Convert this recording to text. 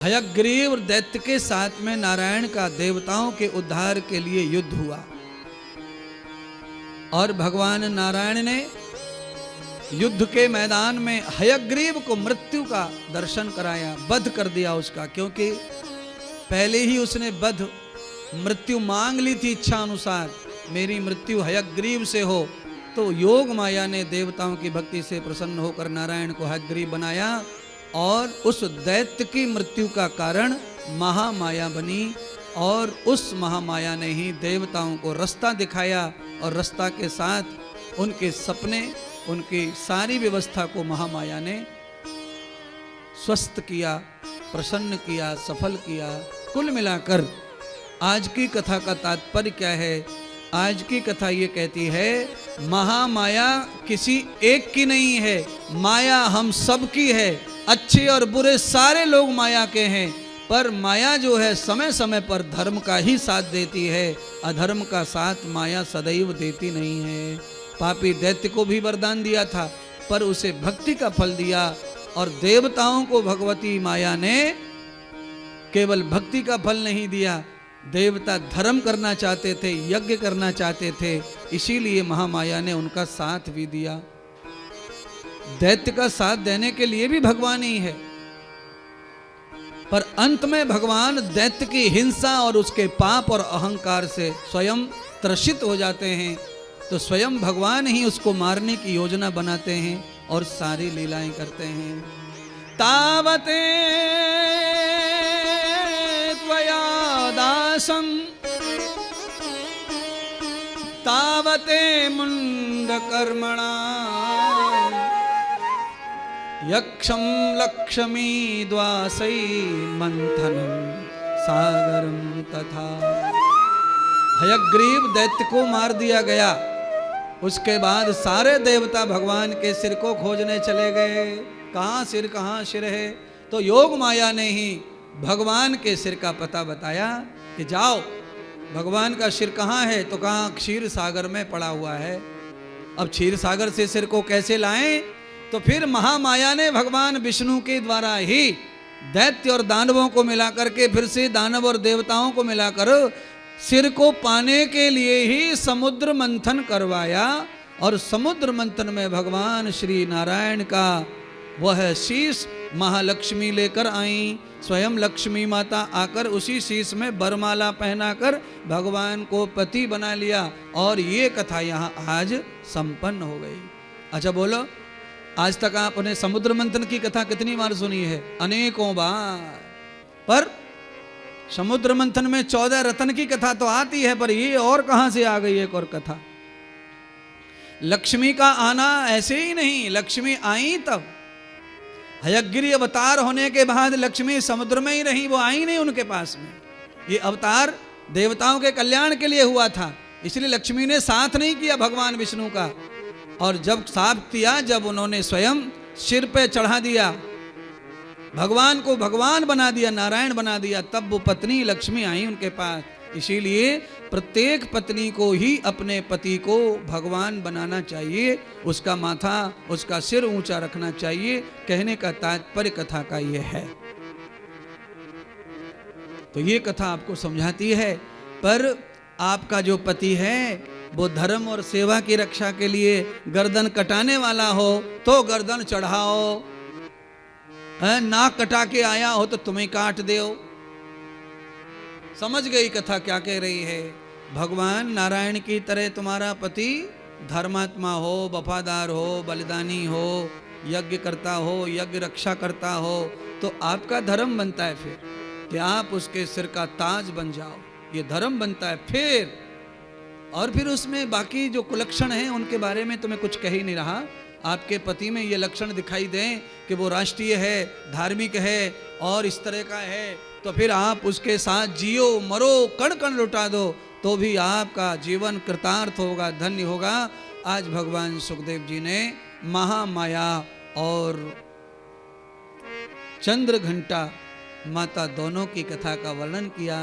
हयग्रीव दैत्य के साथ में नारायण का देवताओं के उद्धार के लिए युद्ध हुआ और भगवान नारायण ने युद्ध के मैदान में हयग्रीव को मृत्यु का दर्शन कराया, वध कर दिया उसका, क्योंकि पहले ही उसने वध मृत्यु मांग ली थी इच्छा अनुसार, मेरी मृत्यु हयग्रीव से हो। तो योग माया ने देवताओं की भक्ति से प्रसन्न होकर नारायण को हयग्रीव बनाया और उस दैत्य की मृत्यु का कारण महामाया बनी और उस महामाया ने ही देवताओं को रास्ता दिखाया और रास्ता के साथ उनके सपने, उनकी सारी व्यवस्था को महामाया ने स्वस्थ किया, प्रसन्न किया, सफल किया। कुल मिलाकर आज की कथा का तात्पर्य क्या है? आज की कथा ये कहती है महामाया किसी एक की नहीं है, माया हम सब की है। अच्छे और बुरे सारे लोग माया के हैं, पर माया जो है समय समय पर धर्म का ही साथ देती है, अधर्म का साथ माया सदैव देती नहीं है। पापी दैत्य को भी वरदान दिया था पर उसे भक्ति का फल दिया और देवताओं को भगवती माया ने केवल भक्ति का फल नहीं दिया, देवता धर्म करना चाहते थे, यज्ञ करना चाहते थे, इसीलिए महामाया ने उनका साथ भी दिया। दैत्य का साथ देने के लिए भी भगवान ही है, पर अंत में भगवान दैत्य की हिंसा और उसके पाप और अहंकार से स्वयं त्रसित हो जाते हैं, तो स्वयं भगवान ही उसको मारने की योजना बनाते हैं और सारी लीलाएं करते हैं। तावते त्वया दासं तावते मुंडकर्मणा यक्षं लक्ष्मी द्वासै मंथनं सागरं तथा। हयग्रीव दैत्य को मार दिया गया, उसके बाद सारे देवता भगवान के सिर को खोजने चले गए। कहाँ सिर है? तो योग माया ने ही भगवान के सिर का पता बताया कि जाओ भगवान का सिर कहाँ है, तो कहाँ क्षीर सागर में पड़ा हुआ है। अब क्षीर सागर से सिर को कैसे लाएं? तो फिर महामाया ने भगवान विष्णु के द्वारा ही दैत्य और दानवों को मिलाकर के फिर से दानव और देवताओं को मिलाकर सिर को पाने के लिए ही समुद्र मंथन करवाया और समुद्र मंथन में भगवान श्री नारायण का वह शीश महालक्ष्मी लेकर आई। स्वयं लक्ष्मी माता आकर उसी शीश में बरमाला पहनाकर भगवान को पति बना लिया और ये कथा यहाँ आज संपन्न हो गई। अच्छा बोलो, आज तक आपने समुद्र मंथन की कथा कितनी बार सुनी है? अनेकों बार। पर समुद्र मंथन में 14 रत्न की कथा तो आती है, पर ये और कहां से आ गई एक और कथा? लक्ष्मी का आना ऐसे ही नहीं, लक्ष्मी आई तब हयग्रीव अवतार होने के बाद लक्ष्मी समुद्र में ही रही, वो आई नहीं उनके पास में। ये अवतार देवताओं के कल्याण के लिए हुआ था, इसलिए लक्ष्मी ने साथ नहीं किया भगवान विष्णु का। और जब साथ किया, जब उन्होंने स्वयं सिर पे चढ़ा दिया, भगवान को भगवान बना दिया, नारायण बना दिया, तब वो पत्नी लक्ष्मी आई उनके पास। इसीलिए प्रत्येक पत्नी को ही अपने पति को भगवान बनाना चाहिए, उसका माथा, उसका सिर ऊंचा रखना चाहिए। कहने का तात्पर्य कथा का यह है। तो ये कथा आपको समझाती है, पर आपका जो पति है वो धर्म और सेवा की रक्षा के लिए गर्दन कटाने वाला हो तो गर्दन चढ़ाओ, नाक कटा के आया हो तो तुम्हें काट दो। समझ गई कथा क्या कह रही है? भगवान नारायण की तरह तुम्हारा पति धर्मात्मा हो, वफादार हो, बलिदानी हो, यज्ञ करता हो, यज्ञ रक्षा करता हो, तो आपका धर्म बनता है फिर कि आप उसके सिर का ताज बन जाओ, ये धर्म बनता है फिर। और फिर उसमें बाकी जो कुलक्षण हैं उनके बारे में तो मैं कुछ कह ही नहीं रहा। आपके पति में ये लक्षण दिखाई दें कि वो राष्ट्रीय है, धार्मिक है और इस तरह का है, तो फिर आप उसके साथ जियो, मरो, कण कण लुटा दो, तो भी आपका जीवन कृतार्थ होगा, धन्य होगा। आज भगवान सुखदेव जी ने महामाया और चंद्र घंटा माता दोनों की कथा का वर्णन किया।